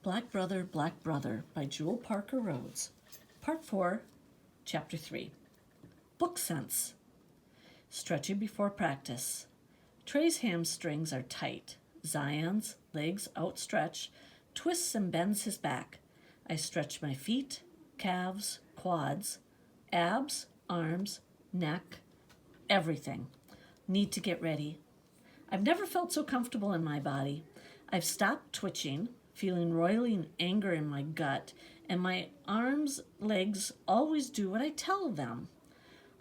Black Brother by Jewel Parker Rhodes. Part 4, Chapter 3. Book Sense. Stretching before practice. Trey's hamstrings are tight. Zion's legs outstretch, twists and bends his back. I stretch my feet, calves, quads, abs, arms, neck, everything. Need to get ready. I've never felt so comfortable in my body. I've stopped twitching, feeling roiling anger in my gut, and my arms, legs always do what I tell them.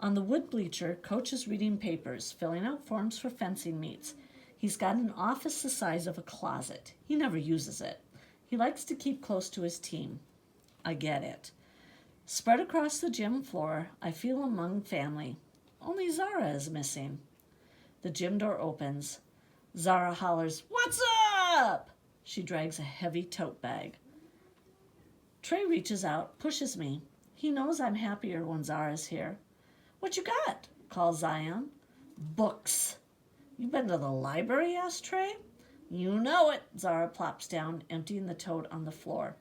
On the wood bleacher, Coach is reading papers, filling out forms for fencing meets. He's got an office the size of a closet. He never uses it. He likes to keep close to his team. I get it. Spread across the gym floor, I feel among family. Only Zara is missing. The gym door opens. Zara hollers, "What's up?" She drags a heavy tote bag. Trey reaches out, pushes me. He knows I'm happier when Zara's here. "What you got?" calls Zion. "Books." "You been to the library?" asks Trey. "You know it." Zara plops down, emptying the tote on the floor.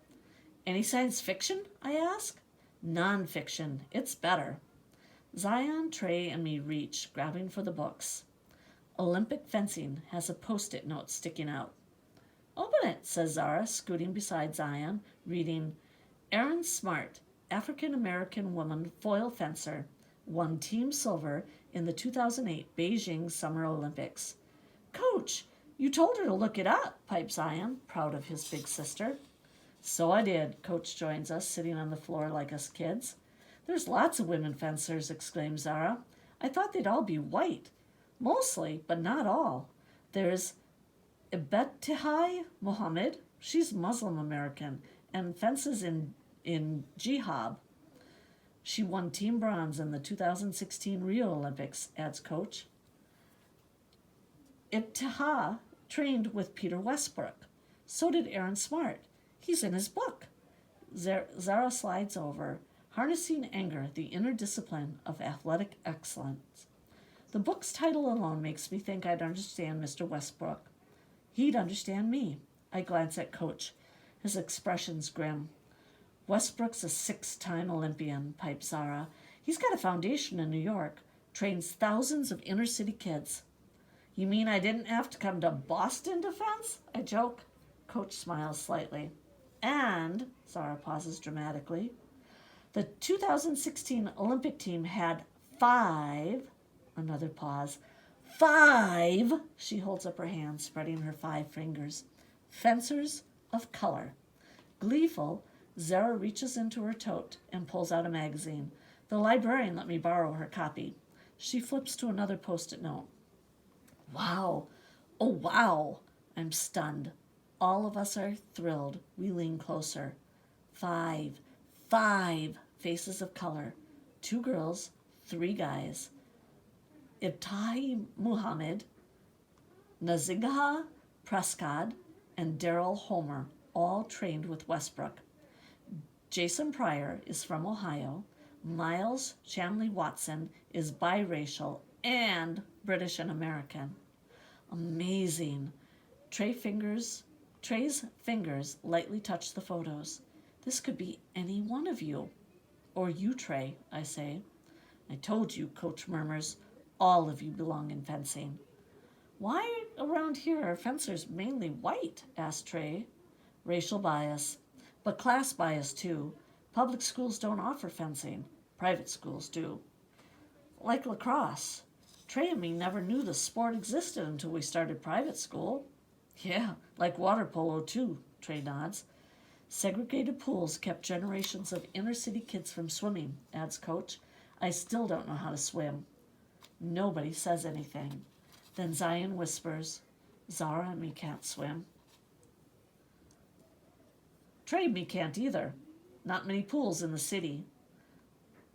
"Any science fiction?" I ask. "Non-fiction. It's better." Zion, Trey, and me reach, grabbing for the books. Olympic fencing has a post-it note sticking out. "Open it," says Zara, scooting beside Zion, reading, "Erin Smart, African-American woman foil fencer, won Team Silver in the 2008 Beijing Summer Olympics." "Coach, you told her to look it up," pipes Zion, proud of his big sister. "So I did." Coach joins us, sitting on the floor like us kids. "There's lots of women fencers," exclaims Zara. "I thought they'd all be white." "Mostly, but not all. There's Ibtihai Muhammad, she's Muslim American, and fences in jihad. She won team bronze in the 2016 Rio Olympics," adds Coach. Ibtihai trained with Peter Westbrook. So did Erin Smart. He's in his book. Zara slides over, Harnessing Anger, the Inner Discipline of Athletic Excellence. The book's title alone makes me think I'd understand Mr. Westbrook. He'd understand me. I glance at Coach. His expression's grim. "Westbrook's a 6-time Olympian," pipes Zara. "He's got a foundation in New York, trains thousands of inner-city kids." "You mean I didn't have to come to Boston to fence?" I joke. Coach smiles slightly. "And," Zara pauses dramatically, "the 2016 Olympic team had 5," another pause, "5," she holds up her hand, spreading her 5 fingers, "fencers of color." Gleeful, Zara reaches into her tote and pulls out a magazine. The librarian let me borrow her copy. She flips to another post-it note. "Wow. Oh, wow." I'm stunned. All of us are thrilled. We lean closer. 5 faces of color. 2 girls, 3 guys. Ibtihai Muhammad, Nazigha Prescott, and Daryl Homer, all trained with Westbrook. Jason Pryor is from Ohio. Miles Chamley Watson is biracial and British and American. Amazing. Trey's fingers lightly touch the photos. "This could be any one of you." "Or you, Trey," I say. "I told you," Coach murmurs. "All of you belong in fencing." "Why around here are fencers mainly white?" asked Trey. "Racial bias, but class bias too. Public schools don't offer fencing. Private schools do. Like lacrosse. Trey and me never knew the sport existed until we started private school." "Yeah, like water polo too," Trey nods. "Segregated pools kept generations of inner-city kids from swimming," adds Coach. "I still don't know how to swim." Nobody says anything. Then Zion whispers, "Zara and me can't swim." "Trey and me can't either. Not many pools in the city."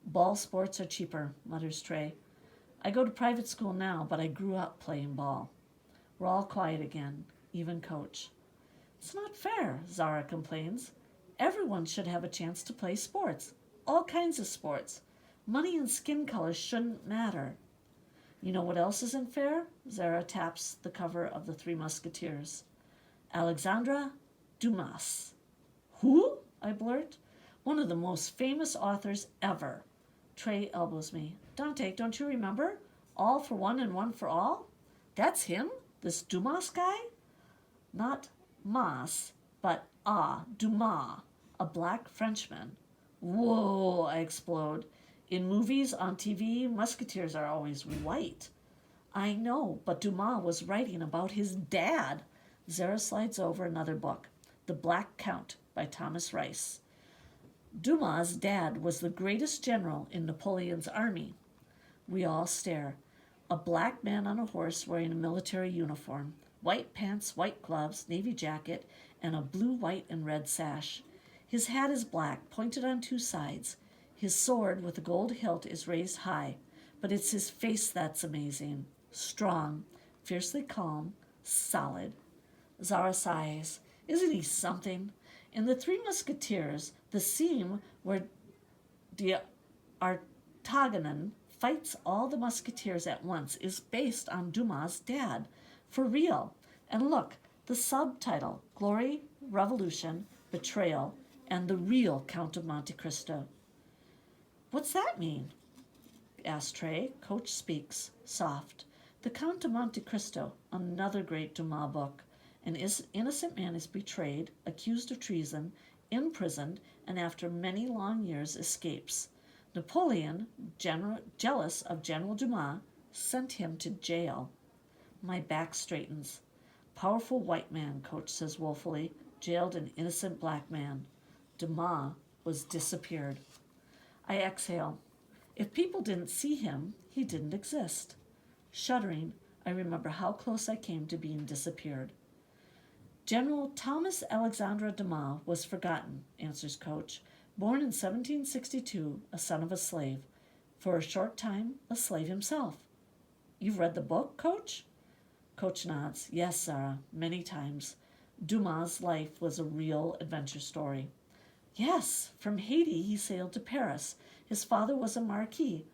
"Ball sports are cheaper," mutters Trey. "I go to private school now, but I grew up playing ball." We're all quiet again, even Coach. "It's not fair," Zara complains. "Everyone should have a chance to play sports. All kinds of sports. Money and skin color shouldn't matter." "You know what else isn't fair?" Zara taps the cover of The Three Musketeers. "Alexandra Dumas." Who? I blurt. One of the most famous authors ever. Trey elbows me. Dante, don't you remember? All for one and one for all? That's him? This Dumas guy? Not Mas, but Dumas, a black Frenchman. Whoa, I explode. In movies, on TV, musketeers are always white. I know, but Dumas was writing about his dad. Zara slides over another book, The Black Count by Thomas Rice. Dumas' dad was the greatest general in Napoleon's army. We all stare. A black man on a horse wearing a military uniform, white pants, white gloves, navy jacket, and a blue, white, and red sash. His hat is black, pointed on two sides. His sword with a gold hilt is raised high, but it's his face that's amazing. Strong, fiercely calm, solid. Zara sighs. Isn't he something? In The Three Musketeers, the scene where D'Artagnan fights all the musketeers at once is based on Dumas' dad. For real. And look, the subtitle, Glory, Revolution, Betrayal, and the Real Count of Monte Cristo. What's that mean? Asked Trey. Coach speaks, soft. The Count of Monte Cristo, another great Dumas book. An innocent man is betrayed, accused of treason, imprisoned, and after many long years escapes. Napoleon, jealous of General Dumas, sent him to jail. My back straightens. Powerful white man, Coach says woefully, jailed an innocent black man. Dumas was disappeared. I exhale. If people didn't see him, he didn't exist. Shuddering, I remember how close I came to being disappeared. General Thomas Alexandre Dumas was forgotten, answers Coach. Born in 1762, a son of a slave. For a short time, a slave himself. You've read the book, Coach? Coach nods. Yes, Sarah, many times. Dumas' life was a real adventure story. Yes, from Haiti he sailed to Paris. His father was a marquis.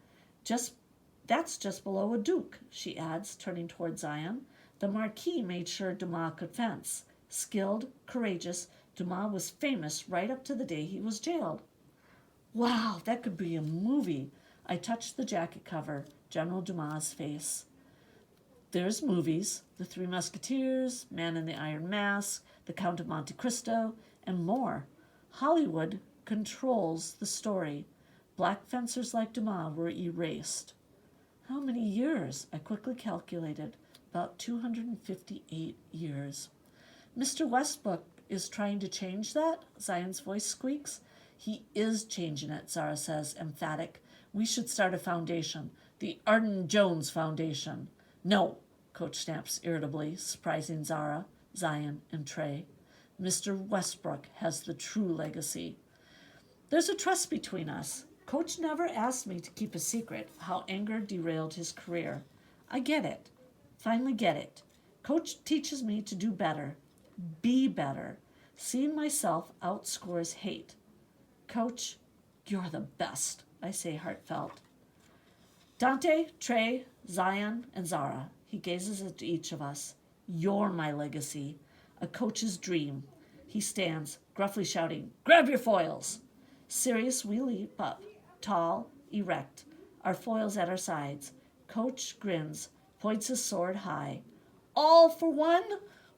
That's just below a duke, she adds, turning toward Zion. The marquis made sure Dumas could fence. Skilled, courageous, Dumas was famous right up to the day he was jailed. Wow, that could be a movie. I touched the jacket cover, General Dumas' face. There's movies, The Three Musketeers, Man in the Iron Mask, The Count of Monte Cristo, and more. Hollywood controls the story. Black fencers like Dumas were erased. How many years? I quickly calculated. About 258 years. Mr. Westbrook is trying to change that? Zion's voice squeaks. He is changing it, Zara says, emphatic. We should start a foundation. The Arden Jones Foundation. No, Coach snaps irritably, surprising Zara, Zion, and Trey. Mr. Westbrook has the true legacy. There's a trust between us. Coach never asked me to keep a secret how anger derailed his career. I get it. Finally get it. Coach teaches me to do better. Be better. Seeing myself outscores hate. Coach, you're the best, I say heartfelt. Dante, Trey, Zion, and Zara. He gazes at each of us. You're my legacy. A coach's dream. He stands, gruffly shouting, Grab your foils! Serious, we leap up, tall, erect, our foils at our sides. Coach grins, points his sword high. All for one,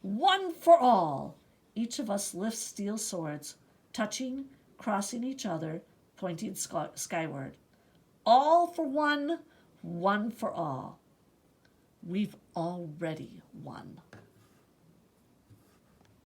one for all. Each of us lifts steel swords, touching, crossing each other, pointing skyward. All for one, one for all. We've already won.